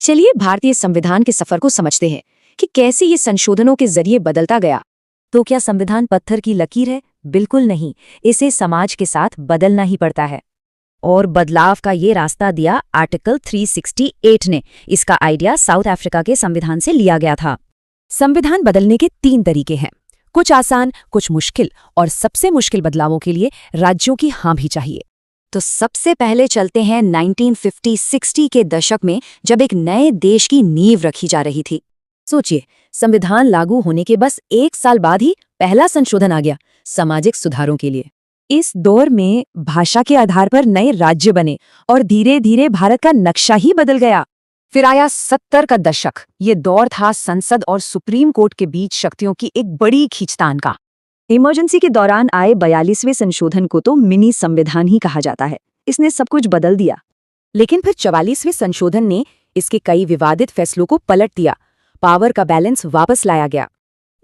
चलिए भारतीय संविधान के सफर को समझते हैं कि कैसे ये संशोधनों के जरिए बदलता गया। तो क्या संविधान पत्थर की लकीर है? बिल्कुल नहीं, इसे समाज के साथ बदलना ही पड़ता है। और बदलाव का ये रास्ता दिया आर्टिकल 368 ने। इसका आइडिया साउथ अफ्रीका के संविधान से लिया गया था। संविधान बदलने के 3 तरीके हैं, कुछ आसान, कुछ मुश्किल, और सबसे मुश्किल बदलावों के लिए राज्यों की हाँ भी चाहिए। तो सबसे पहले चलते हैं 1950-60 के दशक में, जब एक नए देश की नींव रखी जा रही थी। सोचिए, संविधान लागू होने के बस 1 साल बाद ही पहला संशोधन आ गया, सामाजिक सुधारों के लिए। इस दौर में भाषा के आधार पर नए राज्य बने और धीरे धीरे भारत का नक्शा ही बदल गया। फिर आया 70 का दशक। ये दौर था संसद और सुप्रीम कोर्ट के बीच शक्तियों की एक बड़ी खींचतान का। इमरजेंसी के दौरान आए 42वें संशोधन को तो मिनी संविधान ही कहा जाता है। इसने सब कुछ बदल दिया। लेकिन फिर 44वें संशोधन ने इसके कई विवादित फैसलों को पलट दिया। पावर का बैलेंस वापस लाया गया।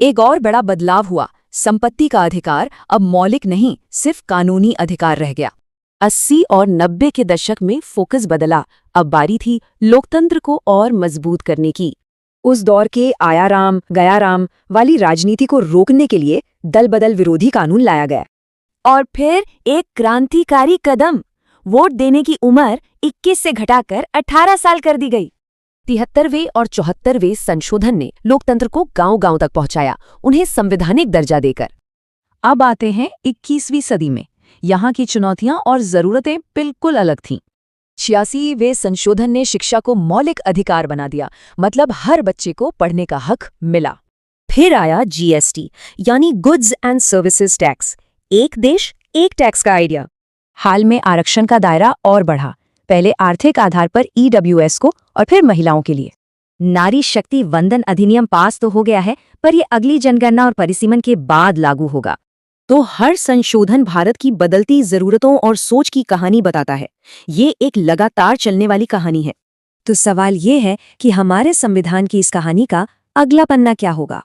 एक और बड़ा बदलाव हुआ, संपत्ति का अधिकार अब मौलिक नहीं, सिर्फ कानूनी अधिकार रह गया। 80 और 90 के दशक में फोकस बदला। अब बारी थी लोकतंत्र को और मजबूत करने की। उस दौर के आया राम गया राम वाली राजनीति को रोकने के लिए दल बदल विरोधी कानून लाया गया। और फिर एक क्रांतिकारी कदम, वोट देने की उम्र 21 से घटाकर 18 साल कर दी गई। 73वें और 74वें संशोधन ने लोकतंत्र को गांव-गांव तक पहुंचाया, उन्हें संवैधानिक दर्जा देकर। अब आते हैं 21वीं सदी में। यहाँ की चुनौतियां और जरूरतें बिल्कुल अलग थीं। 86वें संशोधन ने शिक्षा को मौलिक अधिकार बना दिया, मतलब हर बच्चे को पढ़ने का हक मिला। फिर आया जीएसटी, यानी गुड्स एंड सर्विसेज टैक्स। एक देश एक टैक्स का आइडिया। हाल में आरक्षण का दायरा और बढ़ा, पहले आर्थिक आधार पर ईडब्ल्यूएस को और फिर महिलाओं के लिए। नारी शक्ति वंदन अधिनियम पास तो हो गया है, पर यह अगली जनगणना और परिसीमन के बाद लागू होगा। तो हर संशोधन भारत की बदलती जरूरतों और सोच की कहानी बताता है। ये एक लगातार चलने वाली कहानी है। तो सवाल ये है कि हमारे संविधान की इस कहानी का अगला पन्ना क्या होगा।